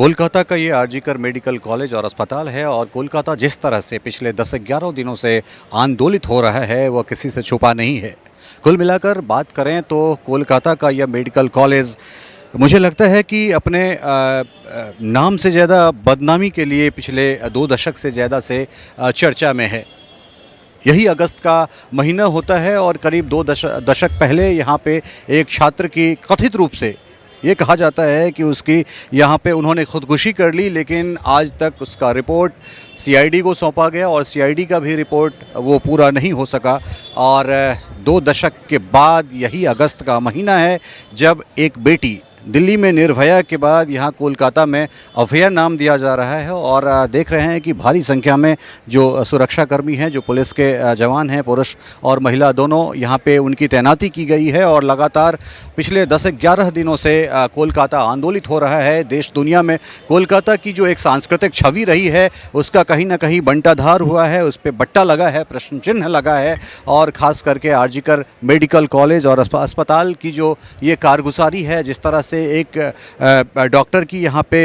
कोलकाता का ये RG Kar medical college और अस्पताल है और कोलकाता जिस तरह से पिछले 10-11 दिनों से आंदोलित हो रहा है वह किसी से छुपा नहीं है। कुल मिलाकर बात करें तो कोलकाता का यह मेडिकल कॉलेज मुझे लगता है कि अपने नाम से ज़्यादा बदनामी के लिए पिछले 2 दशक से ज़्यादा से चर्चा में है। यही अगस्त का महीना होता है और करीब 2 दशक पहले यहाँ पे एक छात्र की कथित रूप से ये कहा जाता है कि उसकी यहाँ पे उन्होंने खुदकुशी कर ली, लेकिन आज तक उसका रिपोर्ट सीआईडी को सौंपा गया और सीआईडी का भी रिपोर्ट वो पूरा नहीं हो सका। और 2 दशक के बाद यही अगस्त का महीना है जब एक बेटी दिल्ली में निर्भया के बाद यहाँ कोलकाता में अभया नाम दिया जा रहा है। और देख रहे हैं कि भारी संख्या में जो सुरक्षाकर्मी हैं, जो पुलिस के जवान हैं, पुरुष और महिला दोनों, यहाँ पे उनकी तैनाती की गई है। और लगातार पिछले 10-11 दिनों से कोलकाता आंदोलित हो रहा है। देश दुनिया में कोलकाता की जो एक सांस्कृतिक छवि रही है उसका कहीं ना कहीं बंटाधार हुआ है, उस पर बट्टा लगा है, प्रश्न चिन्ह लगा है। और ख़ास करके आरजीकर मेडिकल कॉलेज और अस्पताल की जो ये कारगुजारी है, जिस तरह से एक डॉक्टर की यहाँ पे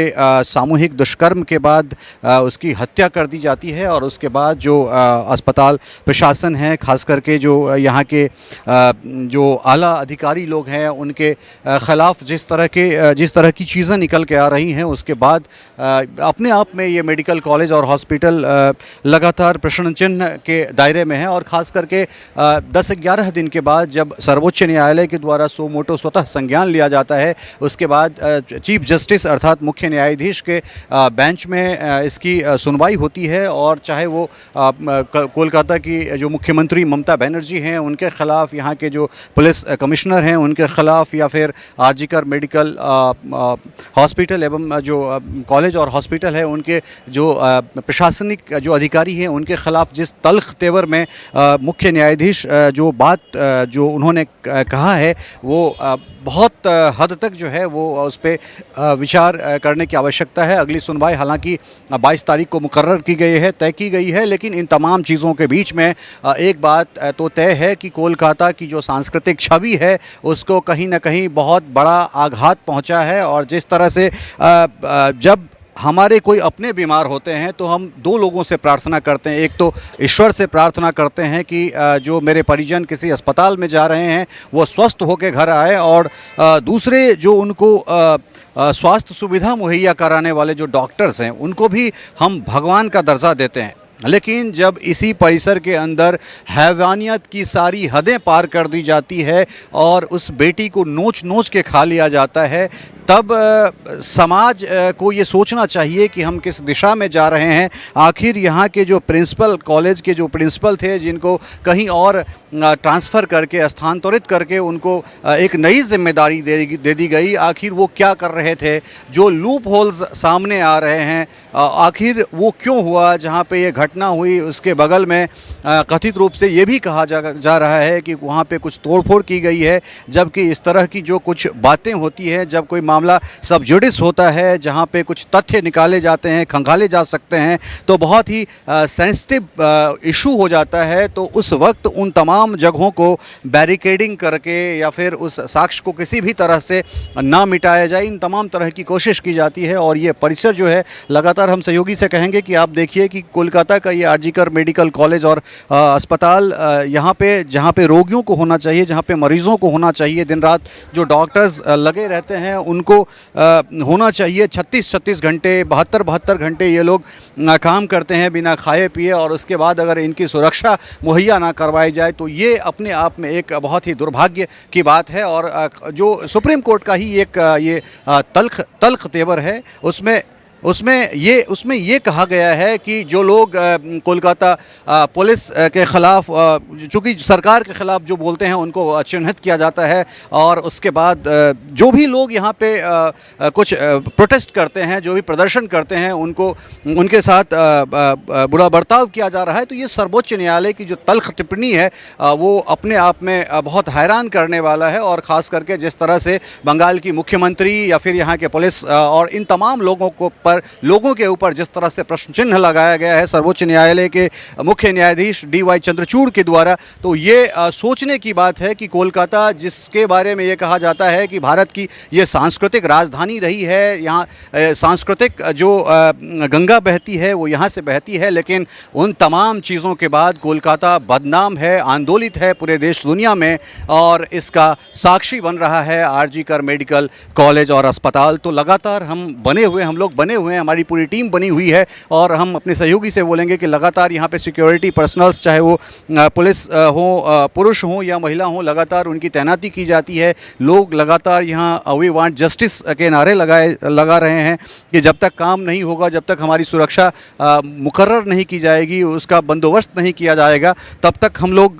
सामूहिक दुष्कर्म के बाद उसकी हत्या कर दी जाती है और उसके बाद जो अस्पताल प्रशासन है, खास करके जो यहाँ के जो आला अधिकारी लोग हैं, उनके ख़िलाफ़ जिस तरह की चीज़ें निकल के आ रही हैं, उसके बाद अपने आप में ये मेडिकल कॉलेज और हॉस्पिटल लगातार प्रश्न चिन्ह के दायरे में है। और ख़ास करके 10-11 दिन के बाद जब सर्वोच्च न्यायालय के द्वारा सो मोटो स्वतः संज्ञान लिया जाता है, उसके बाद चीफ जस्टिस अर्थात मुख्य न्यायाधीश के बेंच में इसकी सुनवाई होती है। और चाहे वो कोलकाता की जो मुख्यमंत्री ममता बनर्जी हैं उनके ख़िलाफ़, यहाँ के जो पुलिस कमिश्नर हैं उनके ख़िलाफ़, या फिर आरजीकर मेडिकल हॉस्पिटल एवं जो कॉलेज और हॉस्पिटल है उनके जो प्रशासनिक जो अधिकारी हैं उनके ख़िलाफ़ जिस तल्ख़ तेवर में मुख्य न्यायाधीश जो बात जो उन्होंने कहा है वो बहुत हद तक जो है वो उस पर विचार करने की आवश्यकता है। अगली सुनवाई हालांकि 22 तारीख को मुकर्रर की गई है, तय की गई है, लेकिन इन तमाम चीज़ों के बीच में एक बात तो तय है कि कोलकाता की जो सांस्कृतिक छवि है उसको कहीं ना कहीं बहुत बड़ा आघात पहुंचा है। और जिस तरह से जब हमारे कोई अपने बीमार होते हैं तो हम 2 लोगों से प्रार्थना करते हैं। एक तो ईश्वर से प्रार्थना करते हैं कि जो मेरे परिजन किसी अस्पताल में जा रहे हैं वो स्वस्थ होकर घर आए, और दूसरे जो उनको स्वास्थ्य सुविधा मुहैया कराने वाले जो डॉक्टर्स हैं उनको भी हम भगवान का दर्जा देते हैं। लेकिन जब इसी परिसर के अंदर हैवानियत की सारी हदें पार कर दी जाती है और उस बेटी को नोच नोच के खा लिया जाता है, तब समाज को ये सोचना चाहिए कि हम किस दिशा में जा रहे हैं। आखिर यहाँ के जो प्रिंसिपल, कॉलेज के जो प्रिंसिपल थे, जिनको कहीं और ट्रांसफ़र करके, स्थानांतरित करके उनको एक नई जिम्मेदारी दे दी गई, आखिर वो क्या कर रहे थे? जो लूप होल्स सामने आ रहे हैं, आखिर वो क्यों हुआ? जहाँ पे ये घटना हुई उसके बगल में कथित रूप से ये भी कहा जा रहा है कि वहाँ पे कुछ तोड़फोड़ की गई है, जबकि इस तरह की जो कुछ बातें होती हैं, जब कोई मामला सब जुडिस होता है, जहाँ पे कुछ तथ्य निकाले जाते हैं, खंगाले जा सकते हैं, तो बहुत ही सेंसिटिव इशू हो जाता है। तो उस वक्त उन तमाम जगहों को बैरिकेडिंग करके या फिर उस साक्ष्य को किसी भी तरह से ना मिटाया जाए, इन तमाम तरह की कोशिश की जाती है। और ये परिसर जो है, लगातार हम सहयोगी से कहेंगे कि आप देखिए कि कोलकाता का ये आरजीकर मेडिकल कॉलेज और अस्पताल, यहाँ पे जहाँ पे रोगियों को होना चाहिए, जहाँ पे मरीज़ों को होना चाहिए, दिन रात जो डॉक्टर्स लगे रहते हैं उनको होना चाहिए। 36-36 घंटे, 72-72 घंटे ये लोग काम करते हैं बिना खाए पिए, और उसके बाद अगर इनकी सुरक्षा मुहैया ना करवाई जाए तो ये अपने आप में एक बहुत ही दुर्भाग्य की बात है। और जो सुप्रीम कोर्ट का ही एक ये तल्ख तेवर है, उसमें ये कहा गया है कि जो लोग कोलकाता पुलिस के ख़िलाफ़, चूँकि सरकार के ख़िलाफ़ जो बोलते हैं उनको चिन्हित किया जाता है, और उसके बाद जो भी लोग यहाँ पे कुछ प्रोटेस्ट करते हैं, जो भी प्रदर्शन करते हैं, उनके साथ बुरा बर्ताव किया जा रहा है। तो ये सर्वोच्च न्यायालय की जो तल्ख टिप्पणी है वो अपने आप में बहुत हैरान करने वाला है। और ख़ास करके जिस तरह से बंगाल की मुख्यमंत्री या फिर यहाँ के पुलिस और इन तमाम लोगों को पर लोगों के ऊपर जिस तरह से प्रश्न चिन्ह लगाया गया है सर्वोच्च न्यायालय के मुख्य न्यायाधीश DY चंद्रचूड़ के द्वारा, तो ये सोचने की बात है कि कोलकाता, जिसके बारे में ये कहा जाता है कि भारत की ये सांस्कृतिक राजधानी रही है, यहाँ सांस्कृतिक जो गंगा बहती है वो यहाँ से बहती है, लेकिन उन तमाम चीज़ों के बाद कोलकाता बदनाम है, आंदोलित है पूरे देश दुनिया में, और इसका साक्षी बन रहा है RG कर मेडिकल कॉलेज और अस्पताल। तो लगातार हम लोग बने हुए हैं, हमारी पूरी टीम बनी हुई है, और हम अपने सहयोगी से बोलेंगे कि लगातार यहाँ पे सिक्योरिटी पर्सनल्स, चाहे वो पुलिस हो, पुरुष हों या महिला हों, लगातार उनकी तैनाती की जाती है। लोग लगातार यहाँ वी वांट जस्टिस के नारे लगा रहे हैं कि जब तक काम नहीं होगा, जब तक हमारी सुरक्षा मुकर्रर नहीं की जाएगी, उसका बंदोबस्त नहीं किया जाएगा, तब तक हम लोग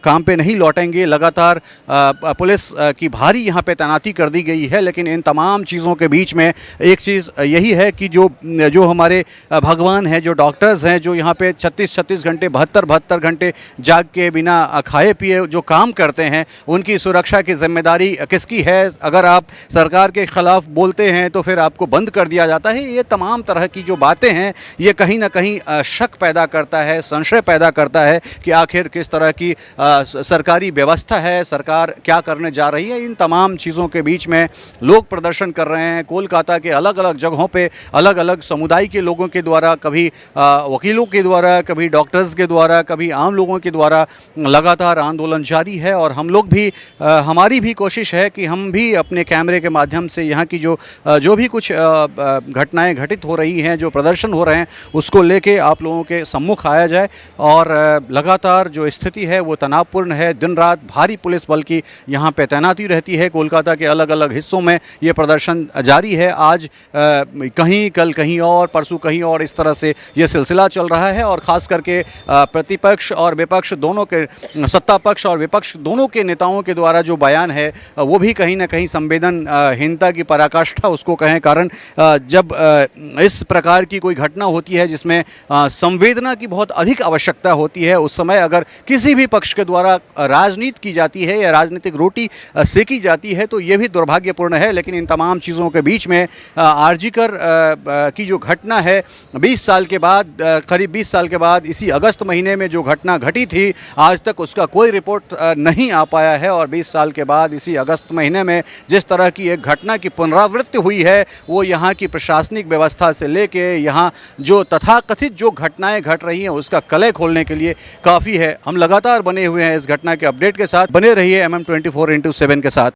काम पे नहीं लौटेंगे। लगातार पुलिस की भारी यहाँ पे तैनाती कर दी गई है, लेकिन इन तमाम चीज़ों के बीच में एक चीज़ यही है कि जो हमारे भगवान हैं, जो डॉक्टर्स हैं, जो यहाँ पे 36 घंटे 72 घंटे जाग के बिना खाए पिए जो काम करते हैं, उनकी सुरक्षा की जिम्मेदारी किसकी है? अगर आप सरकार के ख़िलाफ़ बोलते हैं तो फिर आपको बंद कर दिया जाता है। ये तमाम तरह की जो बातें हैं, ये कहीं ना कहीं शक पैदा करता है, संशय पैदा करता है कि आखिर किस तरह की सरकारी व्यवस्था है, सरकार क्या करने जा रही है। इन तमाम चीज़ों के बीच में लोग प्रदर्शन कर रहे हैं। कोलकाता के अलग अलग जगहों पे अलग अलग समुदाय के लोगों के द्वारा, कभी वकीलों के द्वारा, कभी डॉक्टर्स के द्वारा, कभी आम लोगों के द्वारा लगातार आंदोलन जारी है। और हम लोग भी, हमारी भी कोशिश है कि हम भी अपने कैमरे के माध्यम से यहाँ की जो भी कुछ घटनाएं घटित हो रही हैं, जो प्रदर्शन हो रहे हैं, उसको लेके आप लोगों के सम्मुख आया जाए। और लगातार जो स्थिति है वो तनावपूर्ण है। दिन रात भारी पुलिस बल की यहाँ पे तैनाती रहती है। कोलकाता के अलग अलग हिस्सों में ये प्रदर्शन जारी है। आज कहीं, कल कहीं और, परसों कहीं और, इस तरह से ये सिलसिला चल रहा है। और ख़ास करके प्रतिपक्ष और विपक्ष दोनों के, सत्ता पक्ष और विपक्ष दोनों के नेताओं के द्वारा जो बयान है वो भी कहीं ना कहीं संवेदनहीनता की पराकाष्ठा उसको कहें। कारण जब इस प्रकार की कोई घटना होती है जिसमें संवेदना की बहुत अधिक आवश्यकता होती है, उस समय अगर किसी भी पक्ष के द्वारा राजनीति की जाती है या राजनीतिक रोटी सेकी जाती है तो ये भी दुर्भाग्यपूर्ण है। लेकिन इन तमाम चीज़ों के बीच में RG कर की जो घटना है, 20 साल के बाद, करीब 20 साल के बाद, इसी अगस्त महीने में जो घटना घटी थी, आज तक उसका कोई रिपोर्ट नहीं आ पाया है। और 20 साल के बाद इसी अगस्त महीने में जिस तरह की एक घटना की पुनरावृत्ति हुई है, वो यहाँ की प्रशासनिक व्यवस्था से लेके यहाँ जो तथाकथित जो घटनाएं घट रही हैं उसका कलह खोलने के लिए काफ़ी है। हम लगातार बने हुए हैं इस घटना के अपडेट के साथ। बने रहिए MM 24x7 के साथ।